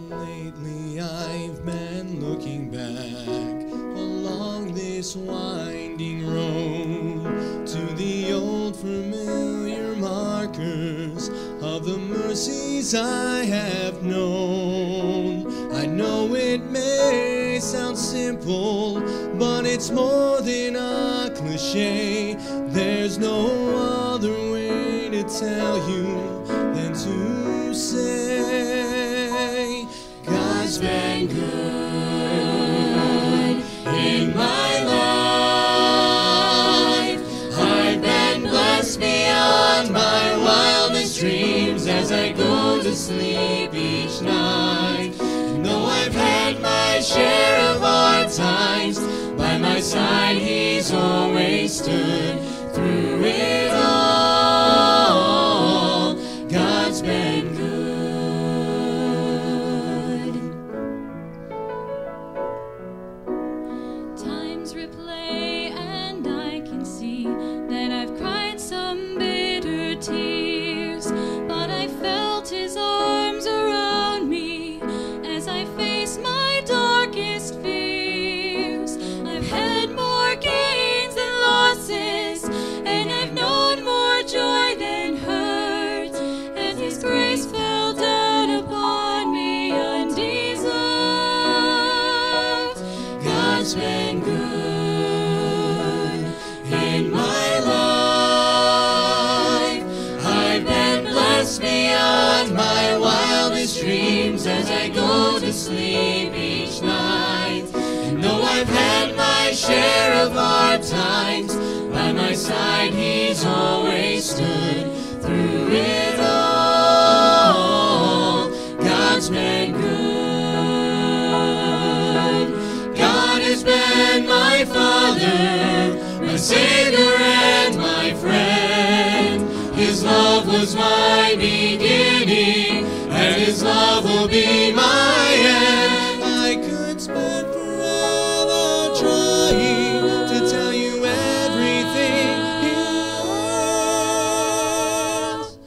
Lately I've been looking back along this winding road to the old familiar markers of the mercies I have known. I know it may sound simple, but it's more than a cliche. There's no other way to tell you than to say God's been good in my life. I've been blessed beyond my wildest dreams as I go to sleep each night. And though I've had my share of hard times, by my side He's always stood through it all. God's been good. Times replay and I can see that I've cried some bitter tears, but I felt His arms around me as I faced my darkest fears. I've had more gains than losses, and I've known more joy than hurt, as His grace fell down upon me undeserved. God's been good in my life. I've been blessed beyond my wildest dreams as I go to sleep each night. And though I've had my share of hard times, by my side He's always stood through it all. God's been good. God has been my Father, my Savior and my friend. His love was my beginning, and His love will be my end. I could spend forever trying to tell you everything He is,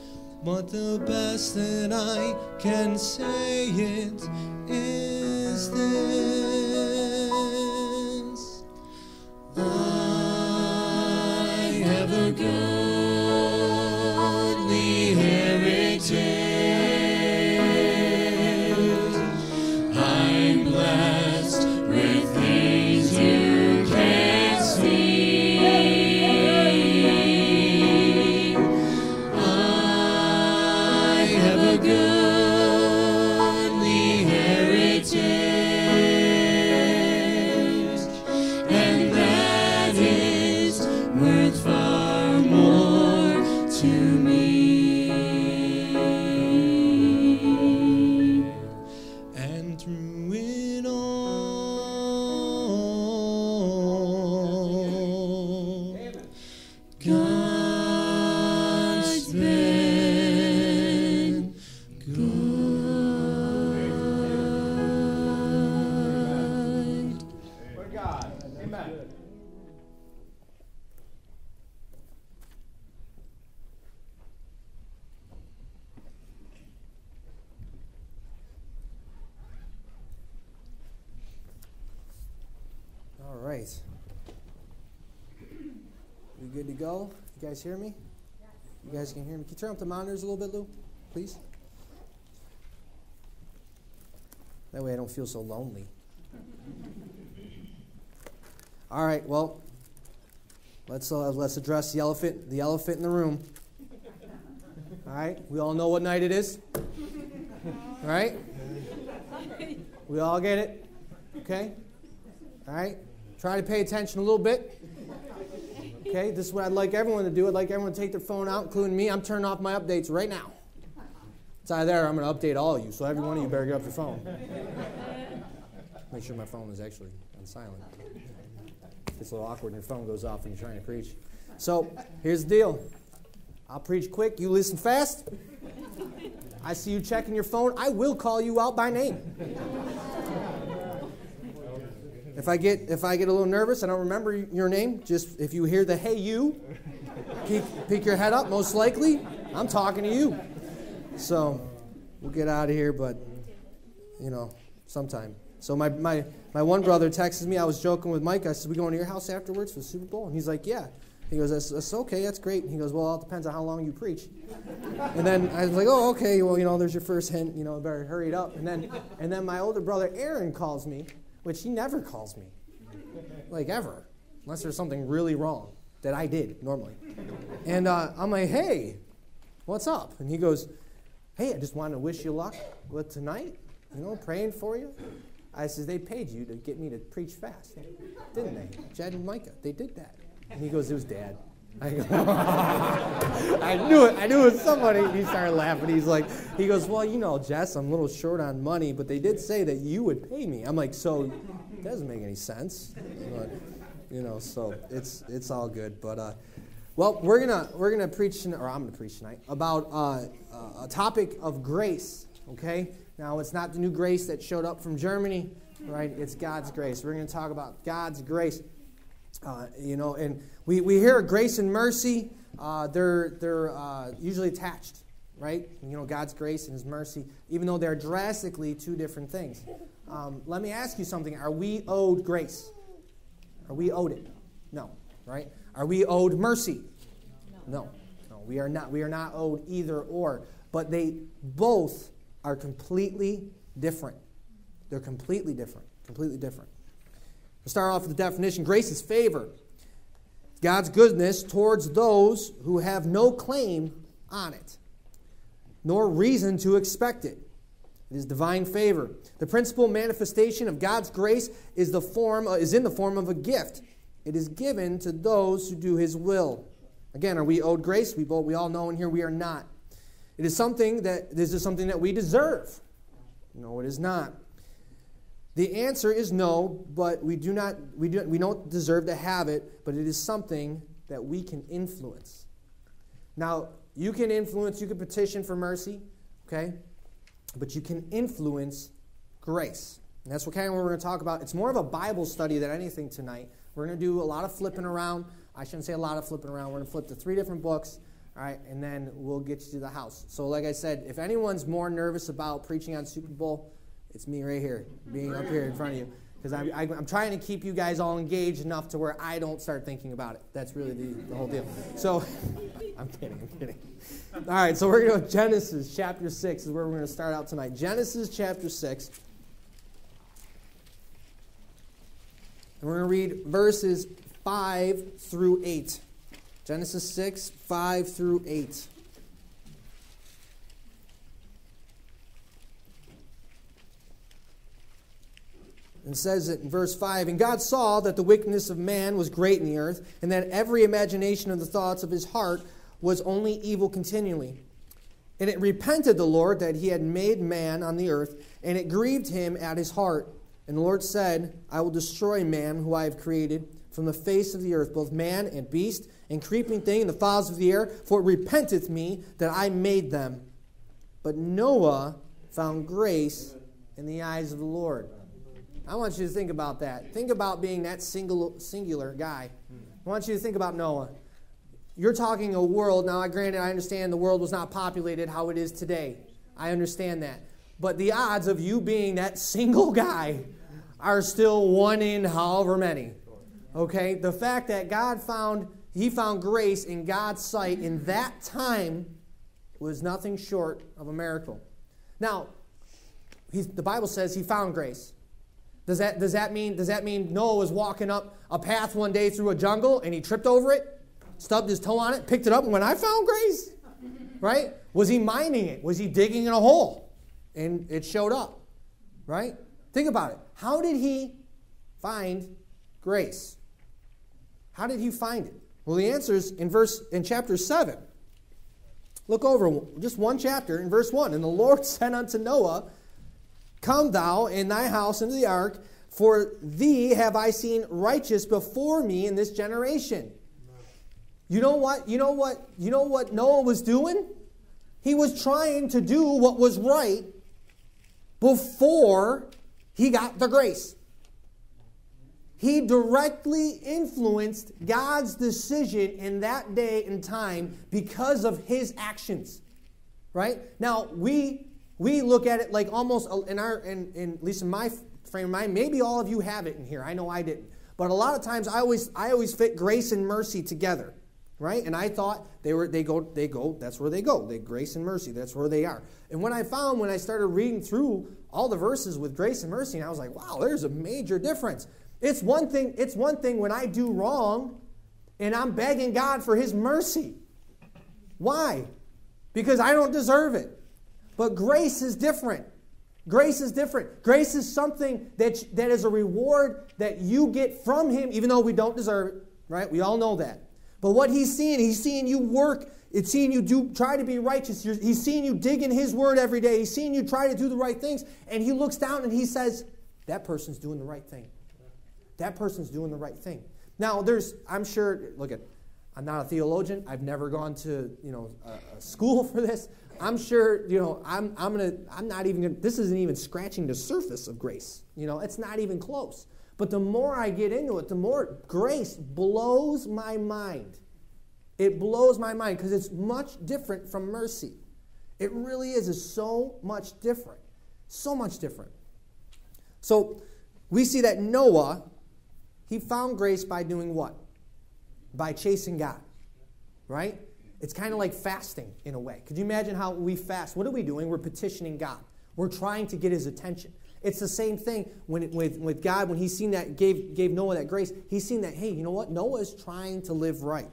but the best that I can say it is this: I have a goodly heritage. I'm blessed with things you can't see. I have a goodly heritage, and that is worth far more to me. And through it all, God's been good. For God. Amen. All right. We good to go? You guys hear me? You guys can hear me? Can you turn up the monitors a little bit, Lou? Please? That way I don't feel so lonely. All right, well, let's address the elephant in the room. All right, we all know what night it is. All right? We all get it? Okay? All right? Try to pay attention a little bit. Okay, this is what I'd like everyone to do. I'd like everyone to take their phone out, including me. I'm turning off my updates right now. It's either there or I'm going to update all of you, so every one of you better get off your phone. Make sure my phone is actually on silent. It's a little awkward when your phone goes off when you're trying to preach. So, here's the deal. I'll preach quick. You listen fast. I see you checking your phone. I will call you out by name. If I get a little nervous, I don't remember your name. Just if you hear the "Hey you," peek your head up. Most likely, I'm talking to you. So we'll get out of here. But sometime. So my one brother texted me. I was joking with Mike. I said, we going to your house afterwards for the Super Bowl? And he's like, yeah. He goes, that's okay, that's great. And he goes, well, it depends on how long you preach. And then I was like, oh, okay, well, there's your first hint. Better hurry it up. And then my older brother Aaron calls me, which he never calls me, like ever, unless there's something really wrong that I did normally. And I'm like, hey, what's up? And he goes, hey, I just wanted to wish you luck with tonight, praying for you. I said, they paid you to get me to preach fast, didn't they? Jed and Micah, they did that. And he goes, it was Dad. I go, I knew it was somebody. And he started laughing. He goes, well, Jess, I'm a little short on money, but they did say that you would pay me. I'm like, so it doesn't make any sense. But, so it's all good. But, we're gonna preach, or I'm gonna preach tonight, about a topic of grace, okay? Now, it's not the new grace that showed up from Germany, right? It's God's grace. We're going to talk about God's grace. And we hear grace and mercy. They're usually attached, right? God's grace and His mercy, even though they're drastically two different things. Let me ask you something. Are we owed grace? Are we owed it? No, right? Are we owed mercy? No, we are not. We are not owed either or. But they both are completely different. They're completely different. Completely different. We'll start off with the definition. Grace is favor. God's goodness towards those who have no claim on it, nor reason to expect it. It is divine favor. The principal manifestation of God's grace is in the form of a gift. It is given to those who do His will. Again, are we owed grace? We all know in here we are not. This is something that we deserve. No, it is not. The answer is no, but we don't deserve to have it, but it is something that we can influence. Now, you can petition for mercy, okay? But you can influence grace. And that's what we're going to talk about. It's more of a Bible study than anything tonight. We're going to do a lot of flipping around. I shouldn't say a lot of flipping around. We're going to flip to 3 different books. All right, and then we'll get you to the house. So like I said, if anyone's more nervous about preaching on Super Bowl, it's me right here, being up here in front of you. Because I'm trying to keep you guys all engaged enough to where I don't start thinking about it. That's really the whole deal. So, I'm kidding. All right, so we're going to go to Genesis chapter 6 is where we're going to start out tonight. Genesis chapter 6. And we're going to read verses 5 through 8. Genesis 6, 5 through 8. And it says it in verse 5, and God saw that the wickedness of man was great in the earth, and that every imagination of the thoughts of his heart was only evil continually. And it repented the Lord that He had made man on the earth, and it grieved Him at His heart. And the Lord said, I will destroy man who I have created from the face of the earth, both man and beast, and creeping thing, and the fowls of the air, for it repenteth me that I made them. But Noah found grace in the eyes of the Lord. I want you to think about that. Think about being that singular guy. I want you to think about Noah. You're talking a world, now granted I understand the world was not populated how it is today. I understand that. But the odds of you being that single guy are still 1 in however many. Okay? The fact that He found grace in God's sight in that time was nothing short of a miracle. Now, the Bible says He found grace. Does that mean Noah was walking up a path one day through a jungle and he tripped over it, stubbed his toe on it, picked it up, and went, I found grace? Right? Was he mining it? Was he digging in a hole? And it showed up. Right? Think about it. How did he find grace? How did he find it? Well, the answer is in chapter 7. Look over just one chapter in verse 1. And the Lord said unto Noah, Come thou and thy house into the ark, for thee have I seen righteous before me in this generation. You know what Noah was doing? He was trying to do what was right before he got the grace. He directly influenced God's decision in that day and time because of his actions. Right? Now, we we look at it like almost at least in my frame of mind, maybe all of you have it in here. I know I didn't. But a lot of times I always fit grace and mercy together, right? And I thought they go, that's where they go. Grace and mercy, that's where they are. And when I started reading through all the verses with grace and mercy, and I was like, wow, there's a major difference. It's one thing when I do wrong and I'm begging God for his mercy. Why? Because I don't deserve it. But grace is different. Grace is different. Grace is something that is a reward that you get from him, even though we don't deserve it, right? We all know that. But what he's seeing you work. It's seeing you try to be righteous. He's seeing you dig in his word every day. He's seeing you try to do the right things. And he looks down and he says, that person's doing the right thing. That person's doing the right thing. Now, I'm sure, I'm not a theologian. I've never gone to, a school for this. I'm sure, this isn't even scratching the surface of grace. It's not even close. But the more I get into it, the more grace blows my mind. It blows my mind because it's much different from mercy. It really is. It's so much different. So much different. So we see that Noah, he found grace by doing what? By chasing God. Right? It's kind of like fasting in a way. Could you imagine how we fast? What are we doing? We're petitioning God. We're trying to get his attention. It's the same thing with God. When he's seen that, gave Noah that grace, he's seen that, hey, you know what? Noah is trying to live right.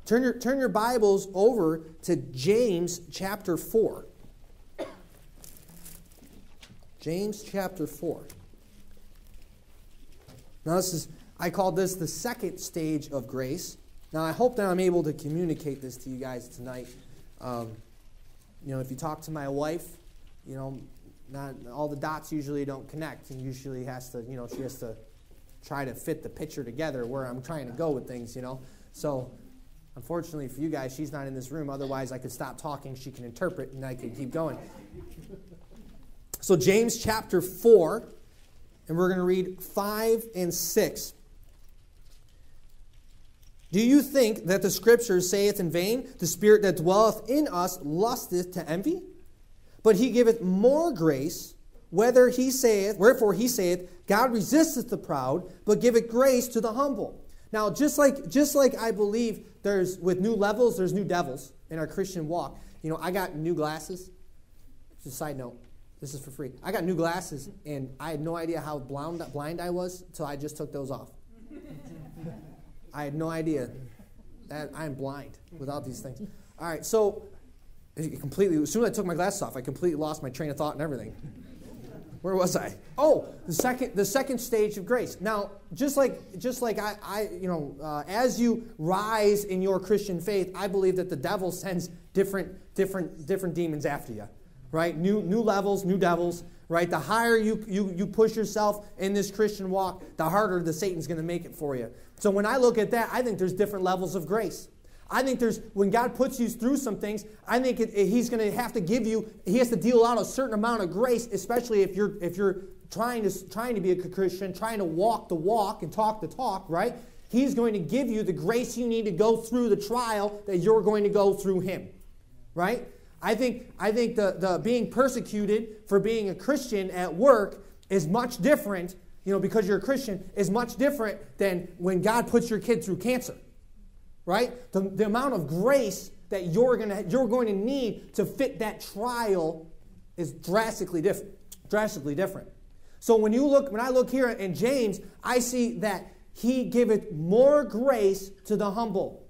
Turn your Bibles over to James chapter 4. James chapter 4. Now I call this the second stage of grace. Now I hope that I'm able to communicate this to you guys tonight. If you talk to my wife, not all the dots usually don't connect, and usually she has to try to fit the picture together where I'm trying to go with things, So unfortunately for you guys, she's not in this room. Otherwise, I could stop talking. She can interpret, and I could keep going. So James chapter 4, and we're going to read 5 and 6. Do you think that the Scripture saith in vain, the Spirit that dwelleth in us lusteth to envy? But he giveth more grace, wherefore he saith, God resisteth the proud, but giveth grace to the humble. Now, just like I believe with new levels, there's new devils in our Christian walk. I got new glasses. Just a side note, this is for free. I got new glasses, and I had no idea how blind I was until I just took those off. I had no idea that I'm blind without these things. All right, so as soon as I took my glasses off, I completely lost my train of thought and everything. Where was I? Oh, the second stage of grace. Now, just like as you rise in your Christian faith, I believe that the devil sends different demons after you, right? New levels, new devils, right? The higher you push yourself in this Christian walk, the harder the Satan's going to make it for you. So when I look at that, I think there's different levels of grace. I think when God puts you through some things, I think he's going to have to he has to deal out a certain amount of grace, especially if you're trying to be a Christian, trying to walk the walk and talk the talk, right? He's going to give you the grace you need to go through the trial that you're going to go through him, right? I think the being persecuted for being a Christian at work is much different, because you're a Christian, is much different than when God puts your kid through cancer. Right? The amount of grace that you're going to need to fit that trial is drastically different. So when I look here in James, I see that he giveth more grace to the humble.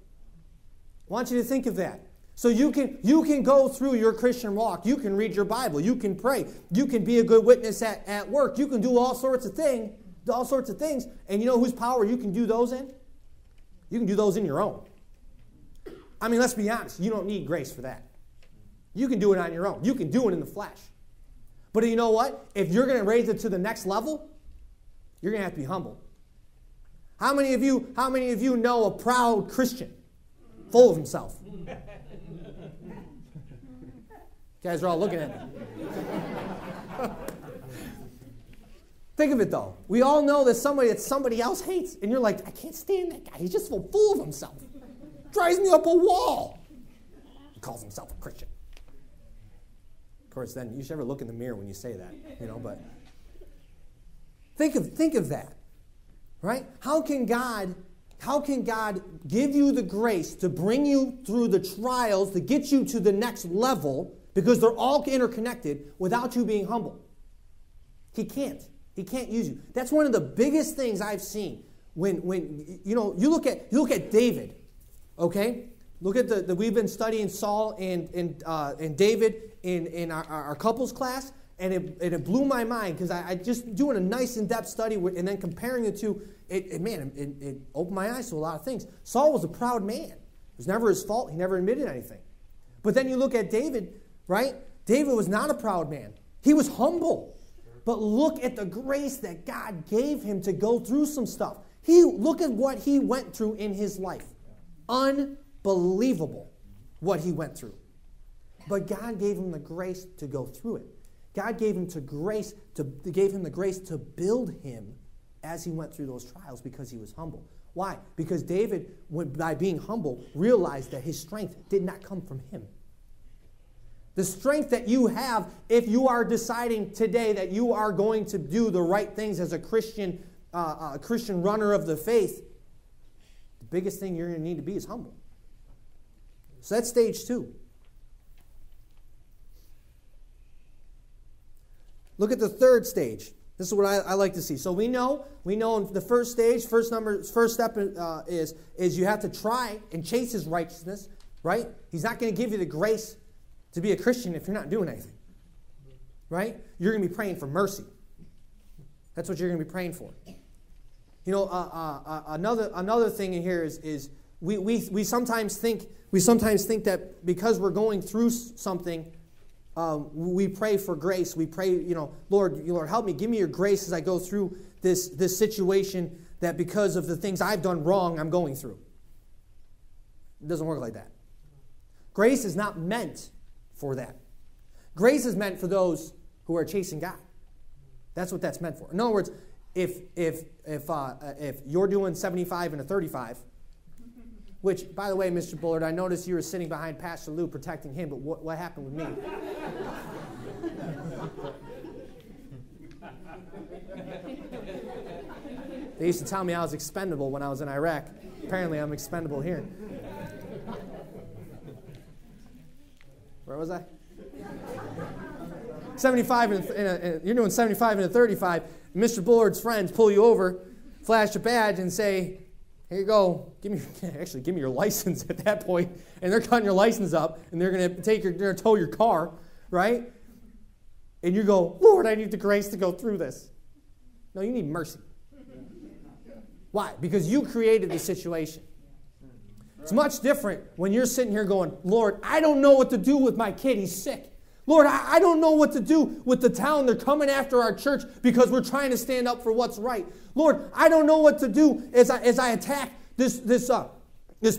I want you to think of that. So you can go through your Christian walk. You can read your Bible. You can pray. You can be a good witness at work. You can do all sorts of things. And you know whose power you can do those in? You can do those in your own. I mean, let's be honest. You don't need grace for that. You can do it on your own. You can do it in the flesh. But you know what? If you're going to raise it to the next level, you're going to have to be humble. How many of you know a proud Christian, full of himself? You guys are all looking at me. Think of it, though. We all know that somebody else hates, and you're like, I can't stand that guy. He's just so full of himself. Drives me up a wall. He calls himself a Christian. course, then you should ever look in the mirror when you say that, but think of that, right? How can God give you the grace to bring you through the trials, to get you to the next level, because they're all interconnected, without you being humble? He can't. He can't use you. That's one of the biggest things I've seen. When you look at David, okay? Look at we've been studying Saul and David in our couples class, and it blew my mind, because I just doing a nice in-depth study and then comparing the two. It opened my eyes to a lot of things. Saul was a proud man. It was never his fault. He never admitted anything. But then you look at David, right? David was not a proud man. He was humble. But look at the grace that God gave him to go through some stuff. Look at what he went through in his life. Unbelievable what he went through. But God gave him the grace to go through it. God gave him the grace to build him as he went through those trials, because he was humble. Why? Because David, by being humble, realized that his strength did not come from him. The strength that you have, if you are deciding today that you are going to do the right things as a Christian runner of the faith, the biggest thing you're going to need to be is humble. So that's stage 2. Look at the third stage. This is what I like to see. So we know in the first stage, first step is you have to try and chase his righteousness, right? He's not going to give you the grace to be a Christian if you're not doing anything, right? You're going to be praying for mercy. That's what you're going to be praying for. Another thing in here is we sometimes think that because we're going through something, we pray for grace. We pray, Lord, help me. Give me your grace as I go through this situation that because of the things I've done wrong, I'm going through. It doesn't work like that. Grace is not meant for that. Grace is meant for those who are chasing God. That's what that's meant for. In other words, if you're doing 75 and a 35, which, by the way, Mr. Bullard, I noticed you were sitting behind Pastor Lou protecting him, but what happened with me? They used to tell me I was expendable when I was in Iraq. Apparently, I'm expendable here. Where was I? 75 you're doing 75 and a 35. Mr. Bullard's friends pull you over, flash a badge, and say, "Here you go. Give me your license." At that point, and they're cutting your license up, and they're going to tow your car, right? And you go, "Lord, I need the grace to go through this." No, you need mercy. Why? Because you created the situation. It's much different when you're sitting here going, "Lord, I don't know what to do with my kid. He's sick. Lord, I don't know what to do with the town. They're coming after our church because we're trying to stand up for what's right. Lord, I don't know what to do as I attack this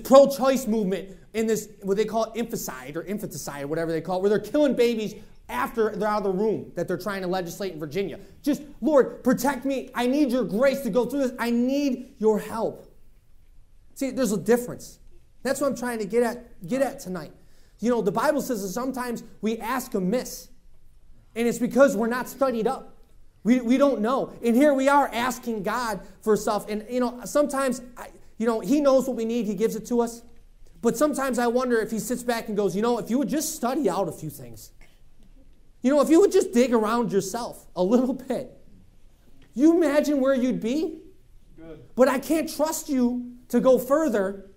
pro-choice movement in this, what they call infanticide, or whatever they call it, where they're killing babies after they're out of the room that they're trying to legislate in Virginia. Just, Lord, protect me. I need your grace to go through this. I need your help." See, there's a difference. That's what I'm trying to get at tonight. The Bible says that sometimes we ask amiss, and it's because we're not studied up. We don't know. And here we are asking God for stuff, and sometimes He knows what we need. He gives it to us. But sometimes I wonder if He sits back and goes, if you would just study out a few things. If you would just dig around yourself a little bit. You imagine where you'd be? Good. But I can't trust you to go further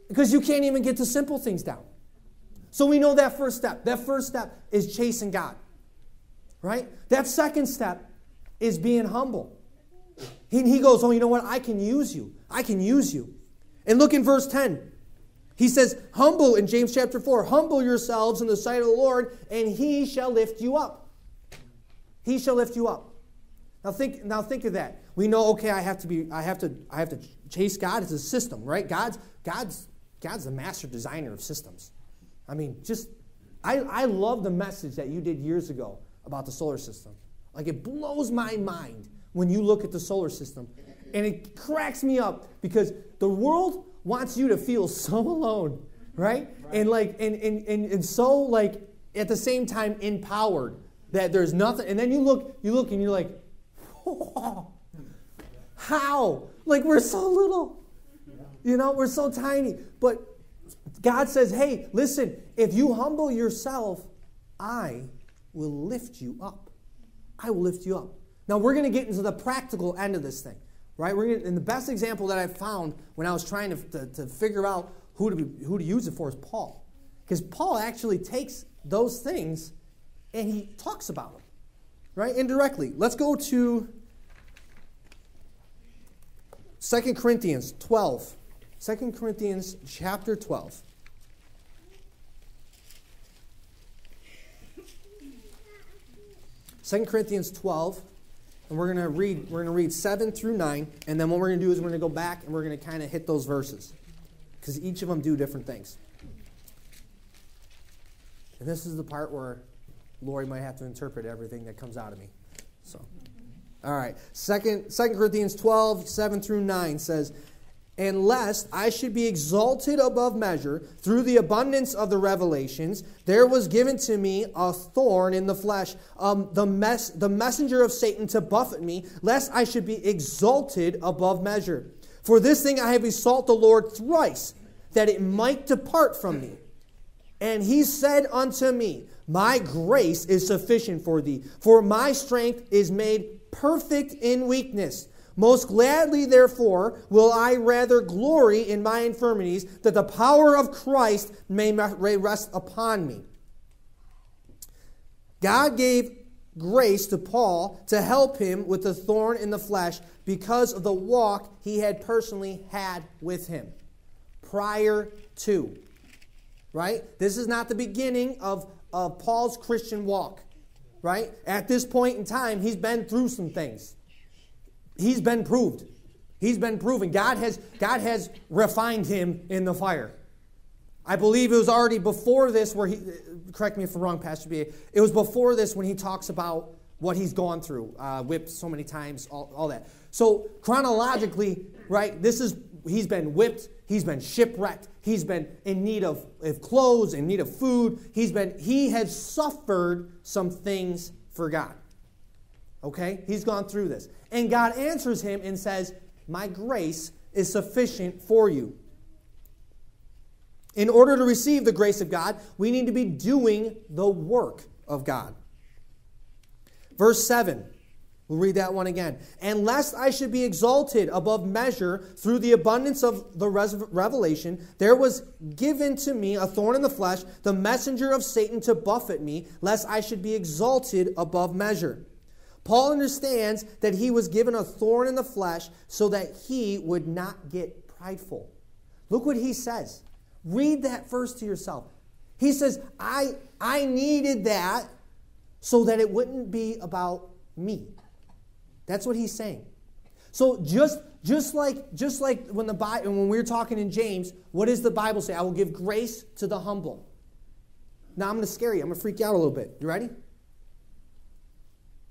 because you can't even get the simple things down. So we know that first step. That first step is chasing God. Right? That second step is being humble. He goes, "Oh, you know what? I can use you. I can use you." And look in verse 10. He says, humble, in James chapter 4, "Humble yourselves in the sight of the Lord, and He shall lift you up." He shall lift you up. Now think of that. We know, okay, I have to chase God. It's a system, right? God's the master designer of systems. I mean, I love the message that you did years ago about the solar system. Like, it blows my mind when you look at the solar system. And it cracks me up because the world wants you to feel so alone, right? And so at the same time empowered. That there's nothing, and then you look and you're like, oh, how? Like, we're so little. You know, we're so tiny. But God says, hey, listen, if you humble yourself, I will lift you up. I will lift you up. Now, we're going to get into the practical end of this thing, right? And the best example that I found when I was trying to figure out who to use it for is Paul. Because Paul actually takes those things and he talks about them, right? Indirectly. Let's go to 2 Corinthians 12. 2 Corinthians chapter 12. 2 Corinthians 12, and we're going to read 7 through 9, and then what we're going to do is we're going to go back and we're going to kind of hit those verses, because each of them do different things. And this is the part where Lori might have to interpret everything that comes out of me. So, all right. 2 Corinthians 12, 7 through 9 says, "And lest I should be exalted above measure through the abundance of the revelations, there was given to me a thorn in the flesh, the messenger of Satan to buffet me, lest I should be exalted above measure. For this thing I have besought the Lord thrice, that it might depart from me. And he said unto me, My grace is sufficient for thee, for my strength is made perfect in weakness. Most gladly, therefore, will I rather glory in my infirmities, that the power of Christ may rest upon me." God gave grace to Paul to help him with the thorn in the flesh because of the walk he had personally had with him prior to. Right? This is not the beginning of Paul's Christian walk. Right? At this point in time, he's been through some things. He's been proved. He's been proven. God has refined him in the fire. I believe it was already before this where he, correct me if I'm wrong, Pastor B, it was before this when he talks about what he's gone through, whipped so many times, all that. So chronologically, right, he's been whipped, he's been shipwrecked, he's been in need of clothes, in need of food, he has suffered some things for God. Okay? He's gone through this. And God answers him and says, "My grace is sufficient for you." In order to receive the grace of God, we need to be doing the work of God. Verse 7. We'll read that one again. "And lest I should be exalted above measure through the abundance of the revelation, there was given to me a thorn in the flesh, the messenger of Satan to buffet me, lest I should be exalted above measure." Paul understands that he was given a thorn in the flesh so that he would not get prideful. Look what he says. Read that verse to yourself. He says, I needed that so that it wouldn't be about me. That's what he's saying. So just like when we were talking in James, what does the Bible say? I will give grace to the humble. Now I'm going to scare you. I'm going to freak you out a little bit. You ready?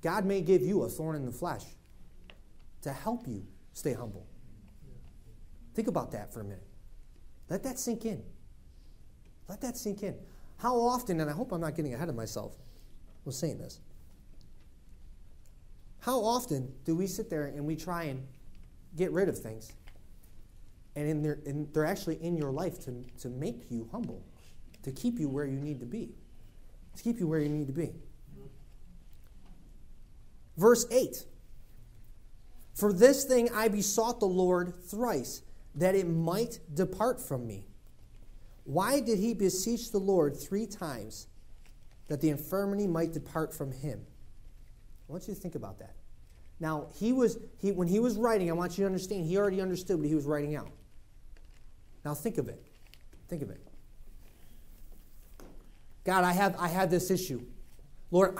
God may give you a thorn in the flesh to help you stay humble. Think about that for a minute. Let that sink in. Let that sink in. How often, and I hope I'm not getting ahead of myself with saying this, how often do we sit there and we try and get rid of things and they're actually in your life to make you humble, to keep you where you need to be, to keep you where you need to be. Verse 8, "For this thing I besought the Lord thrice, that it might depart from me." Why did he beseech the Lord 3 times? That the infirmity might depart from him. I want you to think about that. Now, when he was writing, I want you to understand, he already understood what he was writing out. Now think of it. Think of it. God, I have this issue. Lord,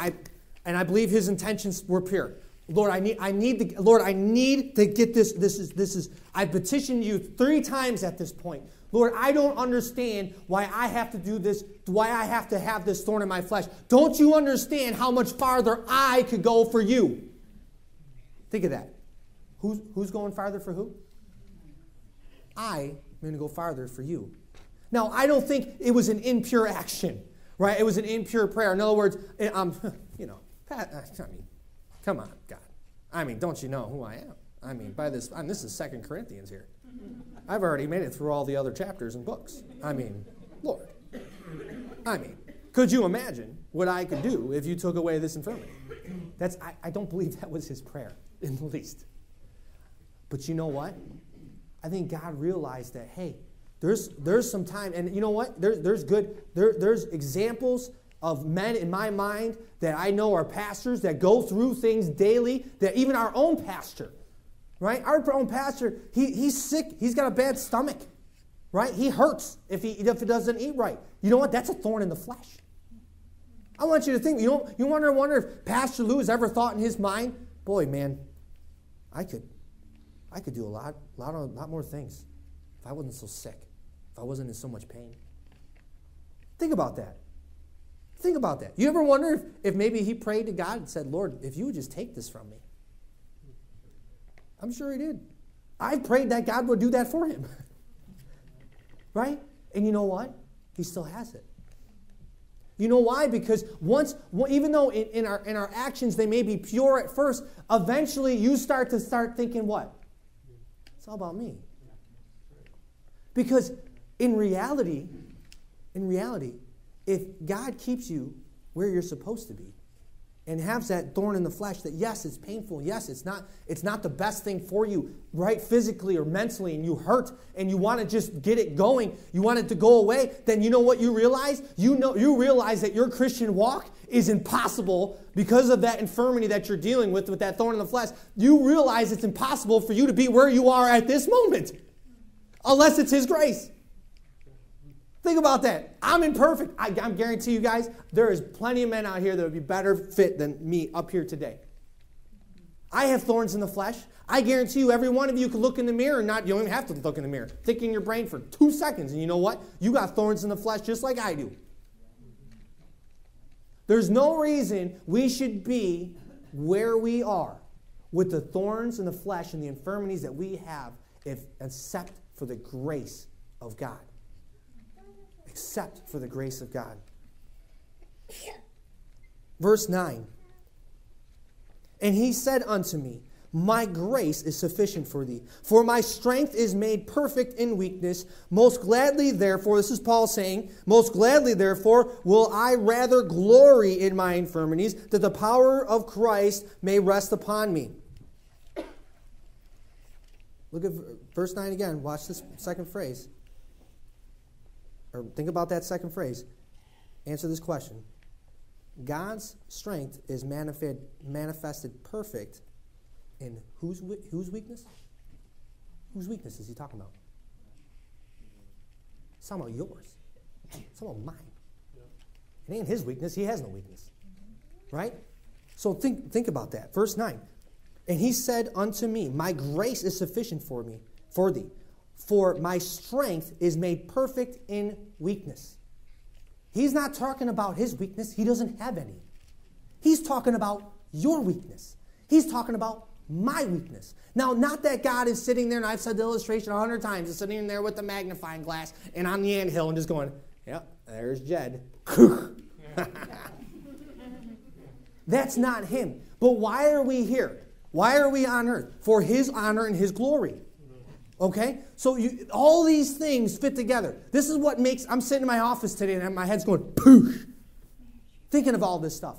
I believe his intentions were pure. Lord, I need to get this. This is. I petitioned you 3 times at this point. Lord, I don't understand why I have to do this. Why I have to have this thorn in my flesh. Don't you understand how much farther I could go for you? Think of that. Who's going farther for who? I am going to go farther for you. Now, I don't think it was an impure action. right? It was an impure prayer. In other words, come on, God. I mean, don't you know who I am? I mean, this is 2 Corinthians here. I've already made it through all the other chapters and books. I mean, Lord. I mean, could you imagine what I could do if you took away this infirmity? I don't believe that was his prayer in the least. But you know what? I think God realized that, hey, there's some time, and you know what? There's examples of men in my mind that I know are pastors that go through things daily, that even our own pastor, right? Our own pastor, he's sick. He's got a bad stomach, right? He hurts if he doesn't eat right. You know what? That's a thorn in the flesh. I want you to think, you wonder if Pastor Lou has ever thought in his mind, boy, man, I could do a lot more things if I wasn't so sick, if I wasn't in so much pain. Think about that. Think about that. You ever wonder if maybe he prayed to God and said, Lord, if you would just take this from me? I'm sure he did. I prayed that God would do that for him. Right? And you know what? He still has it. You know why? Because even though in our actions they may be pure at first, eventually you start thinking what? It's all about me. Because in reality, if God keeps you where you're supposed to be and has that thorn in the flesh that, yes, it's painful, yes, it's not the best thing for you, right, physically or mentally, and you hurt and you want to just get it going, you want it to go away, then you know what you realize? You realize that your Christian walk is impossible because of that infirmity that you're dealing with that thorn in the flesh. You realize it's impossible for you to be where you are at this moment unless it's His grace. Think about that. I'm imperfect. I guarantee you guys, there is plenty of men out here that would be better fit than me up here today. I have thorns in the flesh. I guarantee you, every one of you could look in the mirror and you don't even have to look in the mirror. Think in your brain for 2 seconds, and you know what? You got thorns in the flesh just like I do. There's no reason we should be where we are with the thorns in the flesh and the infirmities that we have except for the grace of God. Except for the grace of God. Verse 9. And he said unto me, my grace is sufficient for thee, for my strength is made perfect in weakness. Most gladly, therefore, this is Paul saying, most gladly, therefore, will I rather glory in my infirmities, that the power of Christ may rest upon me. Look at verse 9 again. Watch this second phrase. Or think about that second phrase. Answer this question. God's strength is manifested perfect in whose weakness? Whose weakness is he talking about? He's talking about yours. It's talking about mine. It ain't his weakness. He has no weakness. Right? So think about that. Verse 9. And he said unto me, my grace is sufficient for thee. For my strength is made perfect in weakness. He's not talking about his weakness. He doesn't have any. He's talking about your weakness. He's talking about my weakness. Now, not that God is sitting there, and I've said the illustration 100 times, is sitting there with the magnifying glass and on the anthill and just going, yep, there's Jed. That's not him. But why are we here? Why are we on earth? For his honor and his glory. Okay? So all these things fit together. This is what makes, I'm sitting in my office today and my head's going poosh, thinking of all this stuff.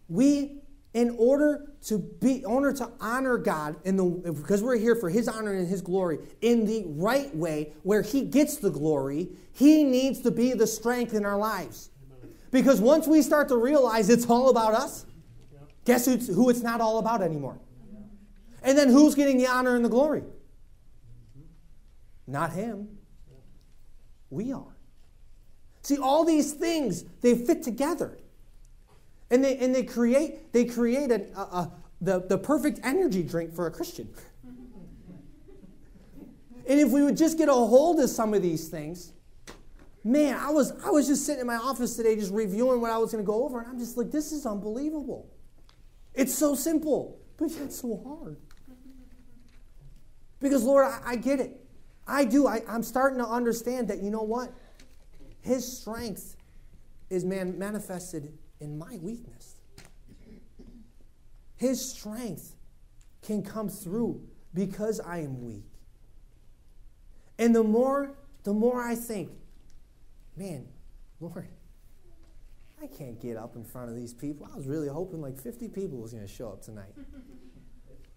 We, in order to honor God, because we're here for his honor and his glory, in the right way, where he gets the glory, he needs to be the strength in our lives. Because once we start to realize it's all about us, guess who it's not all about anymore? And then who's getting the honor and the glory? Not him. We are. See, all these things, they fit together. And they create the perfect energy drink for a Christian. And if we would just get a hold of some of these things, man, I was just sitting in my office today just reviewing what I was going to go over, and I'm just like, this is unbelievable. It's so simple, but it's so hard. Because, Lord, I get it. I do. I'm starting to understand that, you know what? His strength is manifested in my weakness. His strength can come through because I am weak. And the more I think, man, Lord, I can't get up in front of these people. I was really hoping like 50 people was going to show up tonight.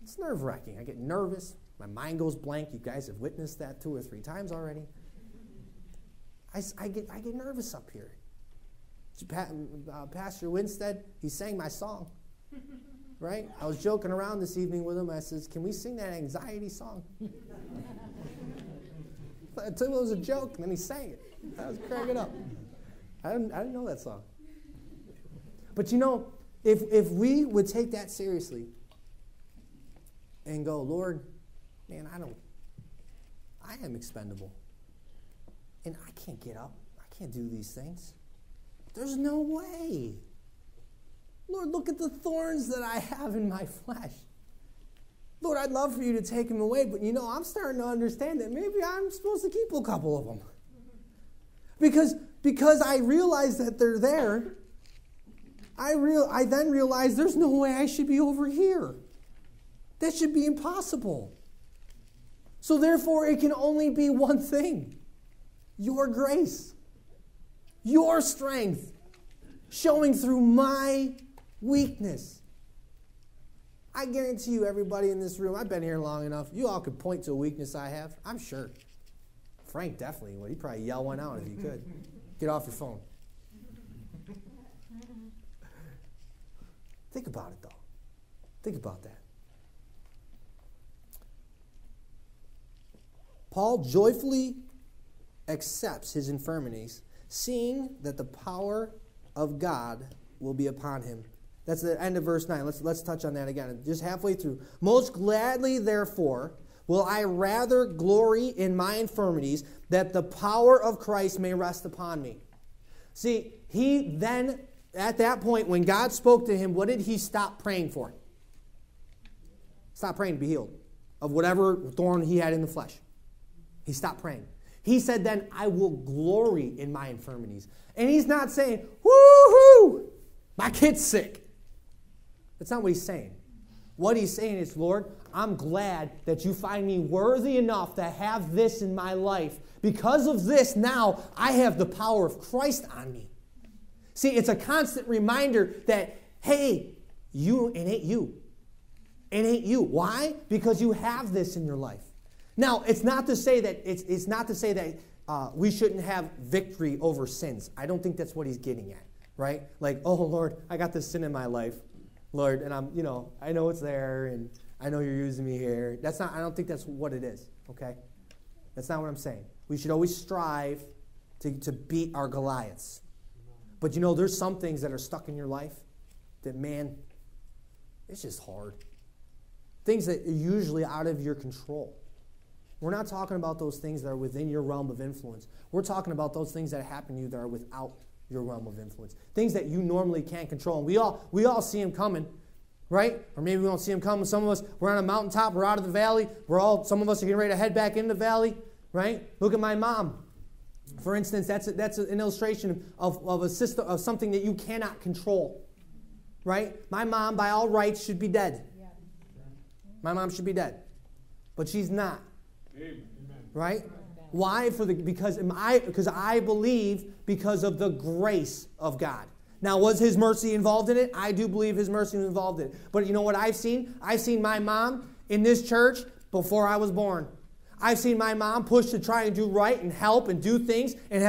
It's nerve-wracking. I get nervous. My mind goes blank. You guys have witnessed that 2 or 3 times already. I get nervous up here. Pastor Winstead, he sang my song, right? I was joking around this evening with him. I says, can we sing that anxiety song? I told him it was a joke, and then he sang it. I was cracking up. I didn't know that song. But you know, if we would take that seriously and go, Lord, man, I am expendable. And I can't get up. I can't do these things. There's no way. Lord, look at the thorns that I have in my flesh. Lord, I'd love for you to take them away, but you know, I'm starting to understand that maybe I'm supposed to keep a couple of them. Because I realize that they're there, I then realize there's no way I should be over here. That should be impossible. So therefore, it can only be one thing. Your grace. Your strength. Showing through my weakness. I guarantee you, everybody in this room, I've been here long enough, you all could point to a weakness I have. I'm sure. Frank definitely would. He'd probably yell one out if he could. Get off your phone. Think about it, though. Think about that. Paul joyfully accepts his infirmities, seeing that the power of God will be upon him. That's the end of verse 9. Let's touch on that again. Just halfway through. Most gladly, therefore, will I rather glory in my infirmities, that the power of Christ may rest upon me. See, he then, at that point, when God spoke to him, what did he stop praying for? Stop praying to be healed of whatever thorn he had in the flesh. He stopped praying. He said, then I will glory in my infirmities. And he's not saying, woo-hoo, my kid's sick. That's not what he's saying. What he's saying is, Lord, I'm glad that you find me worthy enough to have this in my life. Because of this, now I have the power of Christ on me. See, it's a constant reminder that, hey, it ain't you. It ain't you. Why? Because you have this in your life. Now, it's not to say that we shouldn't have victory over sins. I don't think that's what he's getting at, right? Like, oh Lord, I got this sin in my life, Lord, and I know it's there, and I know you're using me here. I don't think that's what it is, okay? That's not what I'm saying. We should always strive to beat our Goliaths. But there's some things that are stuck in your life that, man, it's just hard. Things that are usually out of your control. We're not talking about those things that are within your realm of influence. We're talking about those things that happen to you that are without your realm of influence. Things that you normally can't control. And we all see them coming, right? Or maybe we don't see them coming. Some of us, we're on a mountaintop, we're out of the valley. Some of us are getting ready to head back into the valley, right? Look at my mom. For instance, that's an illustration of a system, of something that you cannot control, right? My mom, by all rights, should be dead. My mom should be dead. But she's not. Right? Why? Because I believe because of the grace of God. Now, was his mercy involved in it? I do believe his mercy was involved in it. But you know what I've seen? I've seen my mom in this church before I was born. I've seen my mom push to try and do right and help and do things and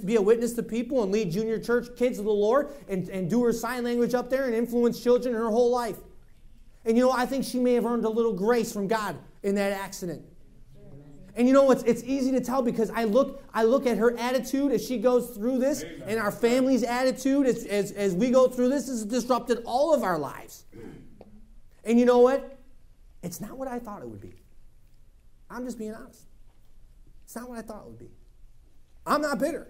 be a witness to people and lead junior church kids to the Lord and do her sign language up there and influence children in her whole life. And I think she may have earned a little grace from God in that accident. And it's easy to tell because I look at her attitude as she goes through this, and our family's attitude as we go through this has disrupted all of our lives. And you know what? It's not what I thought it would be. I'm just being honest. It's not what I thought it would be. I'm not bitter.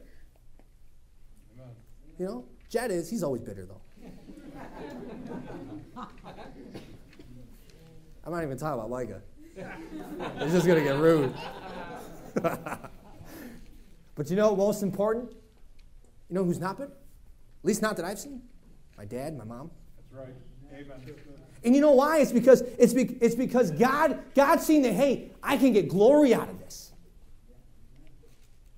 Jed is. He's always bitter, though. I'm not even talking about Micah. It's just going to get rude. But most important? You know who's not bitter? At least not that I've seen. My dad, my mom. That's right. Amen. And you know why? It's because God's seen that, hey, I can get glory out of this.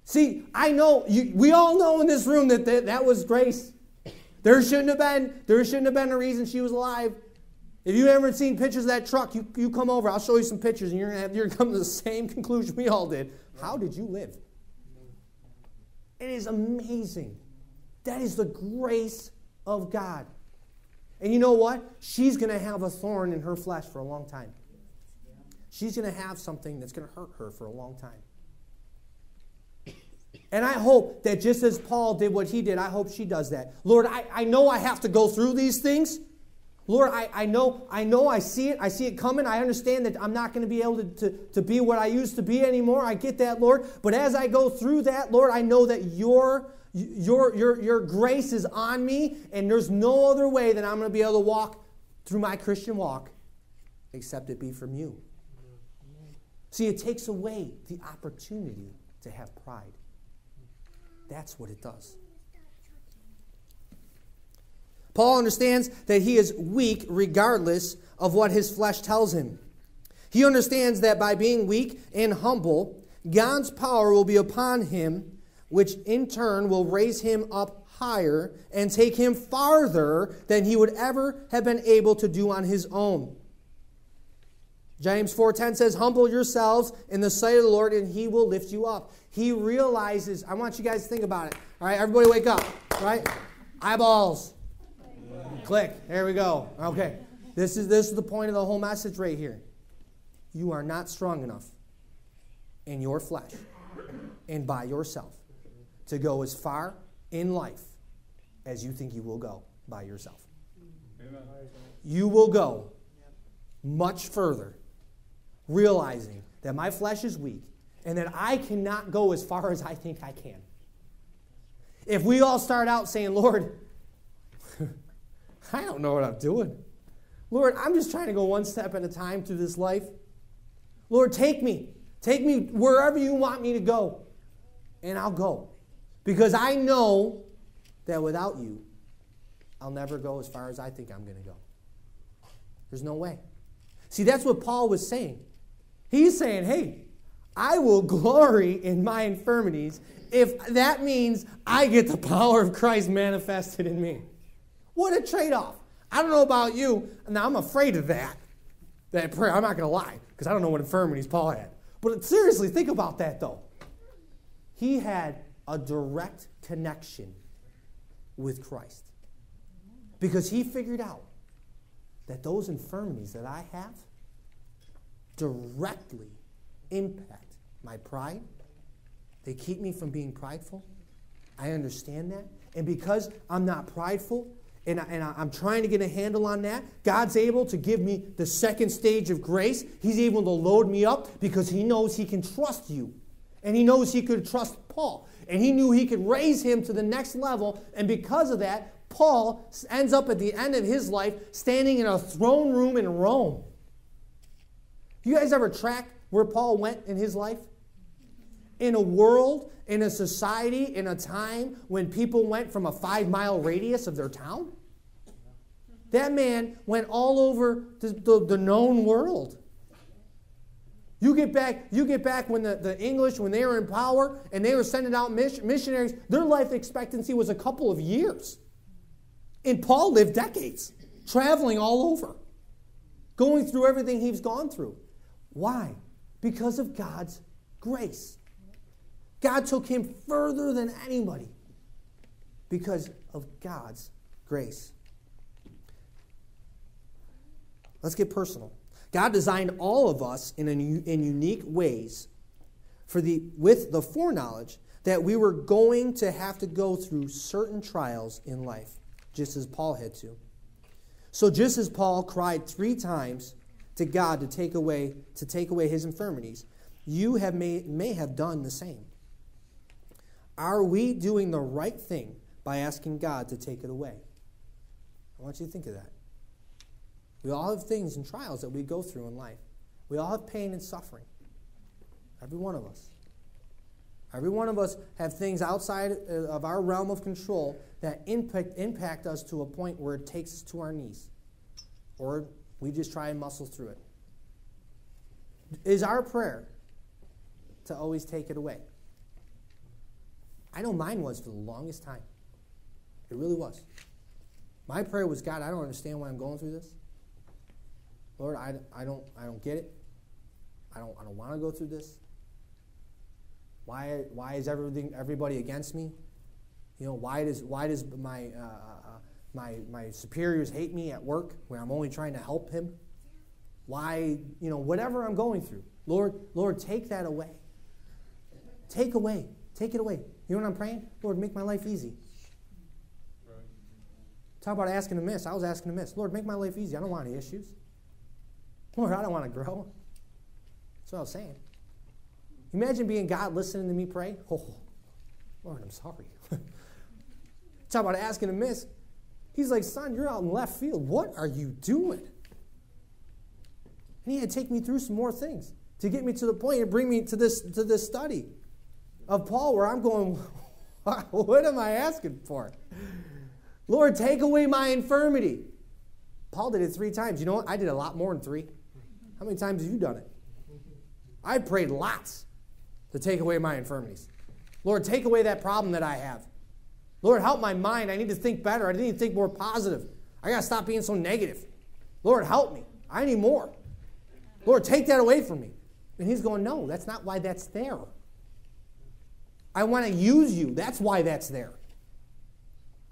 See, I know, we all know in this room that was Grace. There shouldn't have been a reason she was alive. If you haven't seen pictures of that truck, you come over. I'll show you some pictures, and you're going to come to the same conclusion we all did. How did you live? It is amazing. That is the grace of God. And you know what? She's going to have a thorn in her flesh for a long time. She's going to have something that's going to hurt her for a long time. And I hope that just as Paul did what he did, I hope she does that. Lord, I know I have to go through these things. Lord, I know I see it coming. I understand that I'm not going to be able to be what I used to be anymore. I get that, Lord. But as I go through that, Lord, I know that your grace is on me, and there's no other way that I'm going to be able to walk through my Christian walk except it be from you. See, it takes away the opportunity to have pride. That's what it does. Paul understands that he is weak regardless of what his flesh tells him. He understands that by being weak and humble, God's power will be upon him, which in turn will raise him up higher and take him farther than he would ever have been able to do on his own. James 4:10 says, humble yourselves in the sight of the Lord, and he will lift you up. He realizes, I want you guys to think about it. All right, everybody wake up. All right? Eyeballs. Click. There we go. Okay. This is the point of the whole message right here. You are not strong enough in your flesh and by yourself to go as far in life as you think you will go by yourself. Amen. You will go much further realizing that my flesh is weak and that I cannot go as far as I think I can. If we all start out saying, Lord, I don't know what I'm doing. Lord, I'm just trying to go one step at a time through this life. Lord, take me. Take me wherever you want me to go. And I'll go. Because I know that without you, I'll never go as far as I think I'm going to go. There's no way. See, that's what Paul was saying. He's saying, hey, I will glory in my infirmities if that means I get the power of Christ manifested in me. What a trade-off. I don't know about you. Now, I'm afraid of that prayer. I'm not going to lie, because I don't know what infirmities Paul had. But seriously, think about that, though. He had a direct connection with Christ. Because he figured out that those infirmities that I have directly impact my pride. They keep me from being prideful. I understand that. And because I'm not prideful, and I'm trying to get a handle on that, God's able to give me the second stage of grace. He's able to load me up because he knows he can trust you. And he knows he could trust Paul. And he knew he could raise him to the next level. And because of that, Paul ends up at the end of his life standing in a throne room in Rome. You guys ever track where Paul went in his life? In a world, in a society, in a time when people went from a 5-mile radius of their town? That man went all over the known world. You get back when the English, when they were in power and they were sending out missionaries, their life expectancy was a couple of years. And Paul lived decades, traveling all over, going through everything he's gone through. Why? Because of God's grace. God took him further than anybody because of God's grace. Let's get personal. God designed all of us in unique ways with the foreknowledge that we were going to have to go through certain trials in life, just as Paul had to. So just as Paul cried 3 times to God to take away his infirmities, you may have done the same. Are we doing the right thing by asking God to take it away? I want you to think of that. We all have things and trials that we go through in life. We all have pain and suffering. Every one of us. Every one of us have things outside of our realm of control that impact us to a point where it takes us to our knees. Or we just try and muscle through it. Is our prayer to always take it away? I know mine was for the longest time. It really was. My prayer was, God, I don't understand why I'm going through this. Lord, I don't get it. I don't want to go through this. Why is everybody against me? You know, why does my superiors hate me at work when I'm only trying to help him? Why, you know, whatever I'm going through, Lord, take that away. Take it away. You know what I'm praying? Lord, make my life easy. Right. Talk about asking amiss. I was asking amiss. Lord, make my life easy. I don't want any issues. Lord, I don't want to grow. That's what I was saying. Imagine being God listening to me pray. Oh, Lord, I'm sorry. Talk about asking amiss. He's like, son, you're out in left field. What are you doing? And he had to take me through some more things to get me to the point and bring me to this study of Paul where I'm going, what am I asking for? Lord, take away my infirmity. Paul did it 3 times. You know what? I did a lot more than 3. How many times have you done it? I prayed lots to take away my infirmities. Lord, take away that problem that I have. Lord, help my mind. I need to think better. I need to think more positive. I got to stop being so negative. Lord, help me. I need more. Lord, take that away from me. And he's going, no, that's not why that's there. I want to use you. That's why that's there.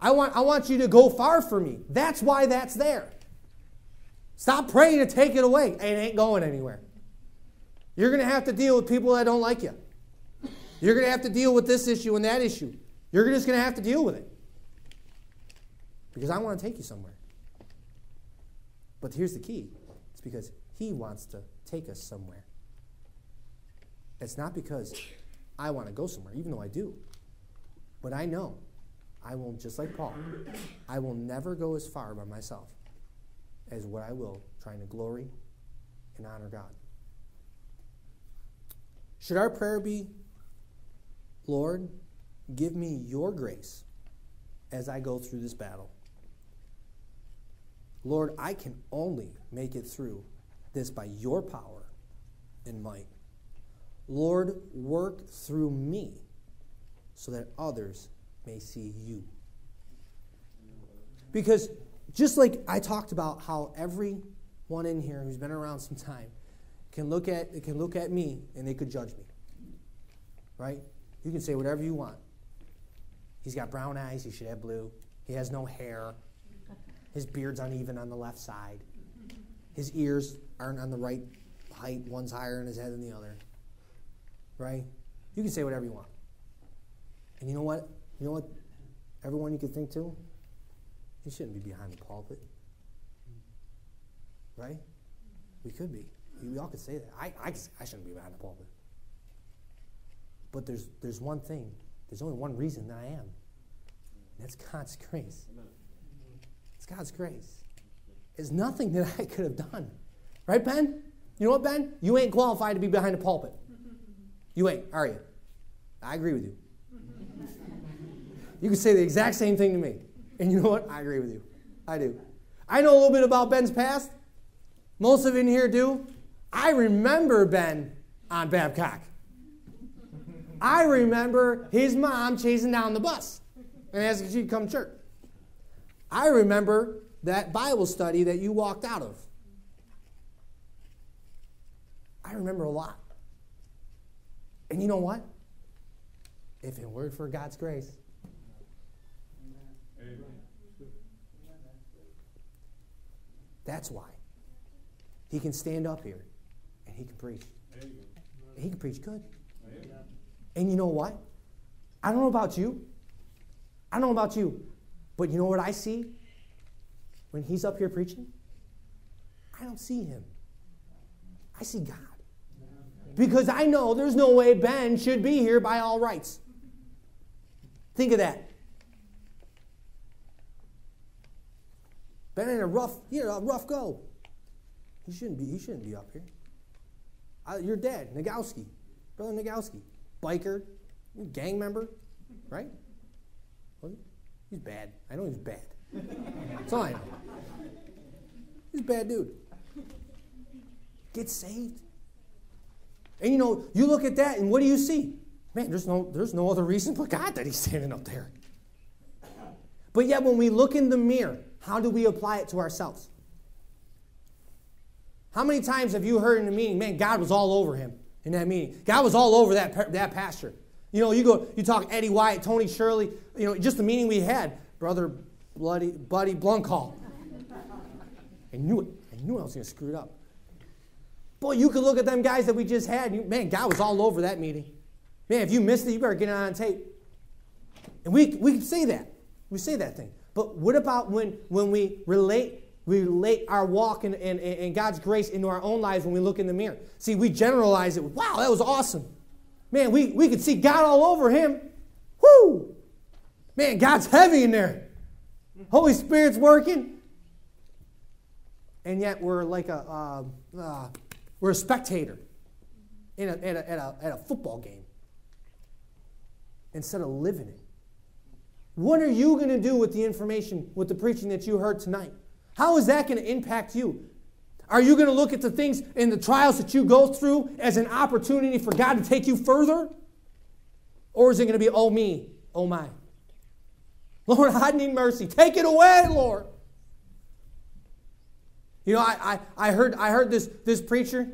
I want you to go far for me. That's why that's there. Stop praying to take it away. It ain't going anywhere. You're going to have to deal with people that don't like you. You're going to have to deal with this issue and that issue. You're just going to have to deal with it. Because I want to take you somewhere. But here's the key. It's because he wants to take us somewhere. It's not because I want to go somewhere, even though I do. But I know I will, just like Paul, I will never go as far by myself as what I will trying to glory and honor God. Should our prayer be, Lord, give me your grace as I go through this battle? Lord, I can only make it through this by your power and might. Lord, work through me so that others may see you. Because just like I talked about how everyone in here who's been around some time can look at me and they could judge me. Right? You can say whatever you want. He's got brown eyes, he should have blue. He has no hair. His beard's uneven on the left side. His ears aren't on the right height. One's higher in his head than the other. Right? You can say whatever you want. And you know what? You know what? Everyone you could think too? You shouldn't be behind the pulpit. Right? We could be. We all could say that. I shouldn't be behind the pulpit. But there's one thing. There's only one reason that I am. And that's God's grace. It's God's grace. It's nothing that I could have done. Right, Ben? You know what, Ben? You ain't qualified to be behind the pulpit. You ain't, are you? I agree with you. You can say the exact same thing to me. And you know what? I agree with you. I do. I know a little bit about Ben's past. Most of you in here do. I remember Ben on Babcock. I remember his mom chasing down the bus and asking if she'd come to church. I remember that Bible study that you walked out of. I remember a lot. And you know what? If it weren't for God's grace, that's why he can stand up here and he can preach. And he can preach good. And you know what? I don't know about you. But you know what I see when he's up here preaching? I don't see him. I see God. Because I know there's no way Ben should be here by all rights. Think of that. Ben had a rough go. He shouldn't be up here. Your dad, Nagowski, Brother Nagowski, biker, Gang member, right? Was he? He's bad. I know he's bad. That's all I know. He's a bad dude. Get saved. And you look at that and what do you see? Man, there's no other reason but God that he's standing up there. But yet when we look in the mirror, how do we apply it to ourselves? How many times have you heard in a meeting, man, God was all over him in that meeting. God was all over that pastor. You talk Eddie Wyatt, Tony Shirley, just the meeting we had, Brother Buddy Blunkall. I knew I was going to screw it up. Boy, you could look at them guys that we just had. Man, God was all over that meeting. Man, if you missed it, you better get it on tape. And we can say that. We say that thing. But what about when we relate our walk and God's grace into our own lives when we look in the mirror? See, we generalize it. Wow, that was awesome. Man, we could see God all over him. Whoo! Man, God's heavy in there. Holy Spirit's working. And yet we're like we're a spectator at a football game instead of living it. What are you going to do with the information, with the preaching that you heard tonight? How is that going to impact you? Are you going to look at the things and the trials that you go through as an opportunity for God to take you further? Or is it going to be, oh me, oh my? Lord, I need mercy. Take it away, Lord. I heard this preacher,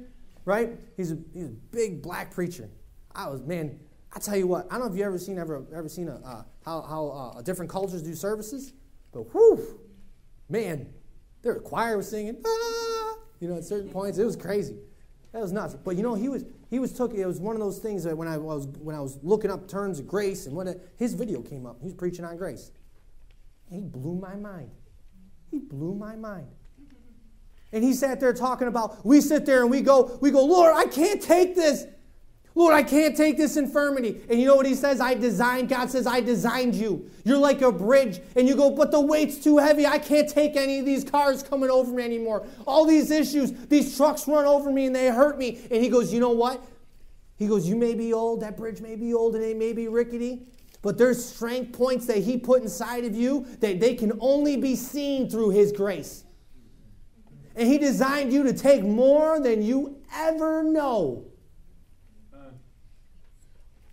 right? He's a big black preacher. I tell you what, I don't know if you've ever seen how different cultures do services, but whew, man, their choir was singing, at certain points. It was crazy. That was nuts. But it was one of those things that when I was looking up terms of grace, and his video came up, he was preaching on grace. And he blew my mind. He blew my mind. And he sat there talking about, we sit there and we go, Lord, I can't take this. Lord, I can't take this infirmity. And you know what he says? God says, I designed you. You're like a bridge. And you go, but the weight's too heavy. I can't take any of these cars coming over me anymore. All these issues, these trucks run over me and they hurt me. And he goes, you know what? He goes, you may be old, that bridge may be old and it may be rickety, but there's strength points that he put inside of you that they can only be seen through his grace. And he designed you to take more than you ever know.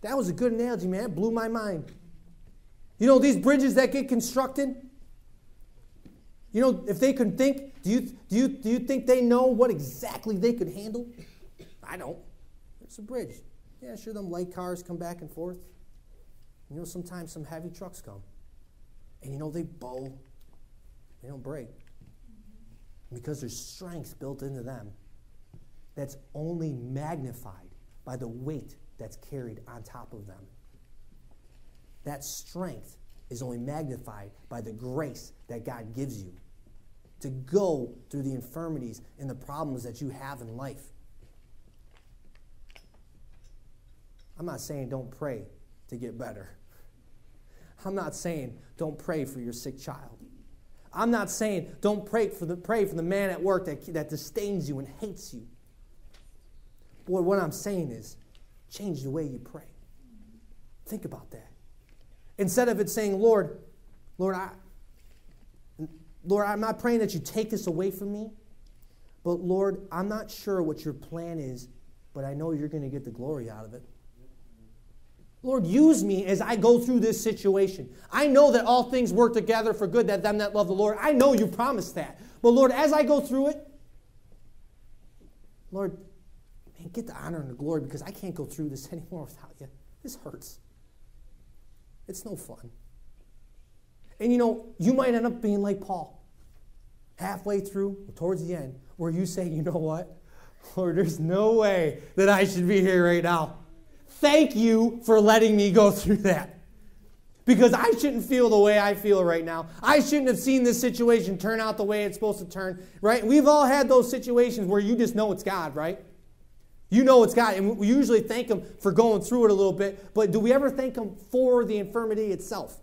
That was a good analogy, man. It blew my mind. These bridges that get constructed, if they could think, do you think they know what exactly they could handle? I don't. It's a bridge. Yeah, sure, them light cars come back and forth. Sometimes some heavy trucks come. And they bow. They don't break. Because there's strength built into them that's only magnified by the weight that's carried on top of them. That strength is only magnified by the grace that God gives you to go through the infirmities and the problems that you have in life. I'm not saying don't pray to get better. I'm not saying don't pray for your sick child. I'm not saying don't pray for the man at work that disdains you and hates you. Boy, what I'm saying is change the way you pray. Think about that. Instead of it saying, Lord, I'm not praying that you take this away from me, but Lord, I'm not sure what your plan is, but I know you're going to get the glory out of it. Lord, use me as I go through this situation. I know that all things work together for good, that them that love the Lord. I know you promised that. But Lord, as I go through it, Lord, man, get the honor and the glory because I can't go through this anymore without you. This hurts. It's no fun. And you might end up being like Paul, halfway through, towards the end, where you say, you know what? Lord, there's no way that I should be here right now. Thank you for letting me go through that. Because I shouldn't feel the way I feel right now. I shouldn't have seen this situation turn out the way it's supposed to turn, right? We've all had those situations where you just know it's God, right? You know it's God. And we usually thank Him for going through it a little bit. But do we ever thank Him for the infirmity itself?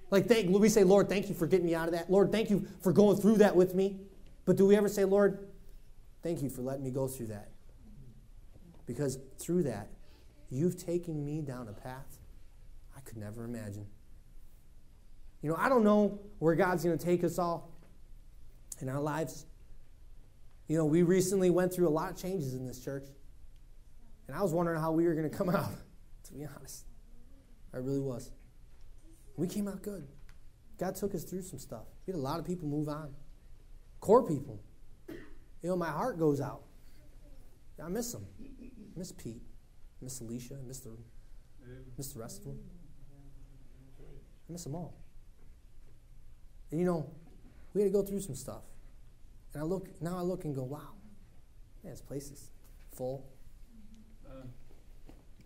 Like we say, Lord, thank you for getting me out of that. Lord, thank you for going through that with me. But do we ever say, Lord, thank you for letting me go through that? Because through that, you've taken me down a path I could never imagine. You know, I don't know where God's going to take us all in our lives. You know, we recently went through a lot of changes in this church. And I was wondering how we were going to come out, to be honest. I really was. We came out good. God took us through some stuff. We had a lot of people move on. Core people. You know, my heart goes out. I miss them. I miss Pete. I miss Alicia. I miss the rest of them. I miss them all. And you know, we had to go through some stuff. And I look and go, wow, man, this place is full.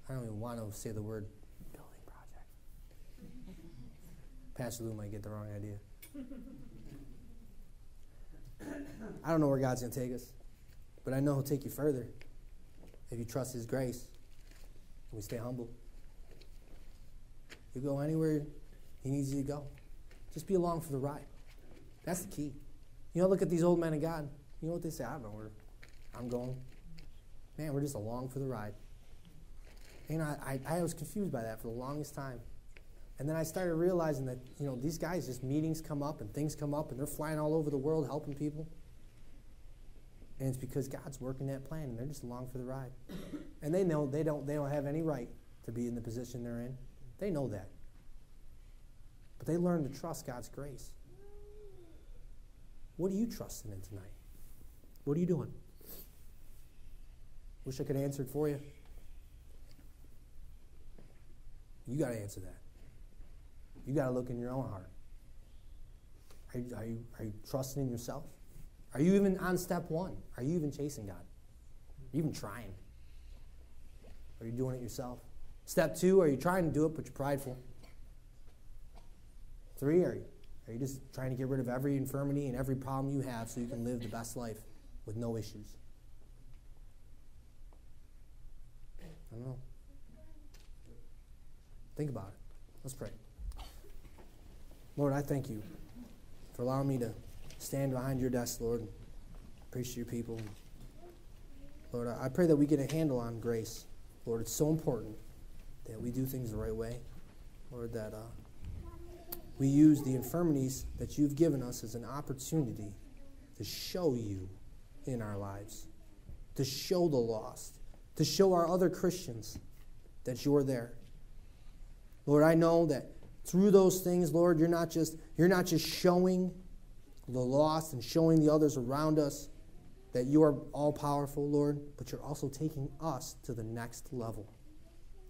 I don't even want to say the word building project. Pastor Lou might get the wrong idea. I don't know where God's going to take us, but I know He'll take you further if you trust His grace and we stay humble. You go anywhere He needs you to go. Just be along for the ride. That's the key. You know, look at these old men of God. You know what they say? I don't know where I'm going. Man, we're just along for the ride. And I was confused by that for the longest time. And then I started realizing that, you know, these guys, just meetings come up and things come up and they're flying all over the world helping people. And it's because God's working that plan and they're just along for the ride. And they know they don't have any right to be in the position they're in. They know that. But they learn to trust God's grace. What are you trusting in tonight? What are you doing? Wish I could answer it for you. You got to answer that. You got to look in your own heart. Are you trusting in yourself? Are you even on step one? Are you even chasing God? Are you even trying? Are you doing it yourself? Step two, are you trying to do it but you're prideful? 3, are you just trying to get rid of every infirmity and every problem you have so you can live the best life with no issues? I don't know. Think about it. Let's pray. Lord, I thank you for allowing me to stand behind your desk, Lord, preach to your people. Lord, I pray that we get a handle on grace. Lord, it's so important that we do things the right way. Lord, that we use the infirmities that you've given us as an opportunity to show you in our lives, to show the lost, to show our other Christians that you're there. Lord, I know that through those things, Lord, you're not just showing the lost and showing the others around us that you are all-powerful, Lord, but you're also taking us to the next level.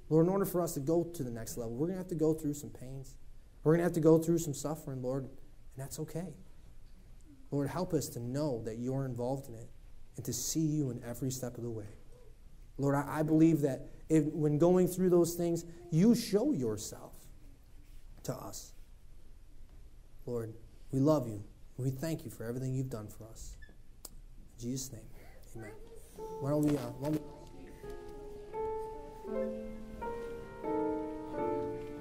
Lord, in order for us to go to the next level, we're going to have to go through some pains. We're going to have to go through some suffering, Lord, and that's okay. Lord, help us to know that you're involved in it and to see you in every step of the way. Lord, I believe that when going through those things, you show yourself to us. Lord, we love you. We thank you for everything you've done for us. In Jesus' name, amen. Why don't we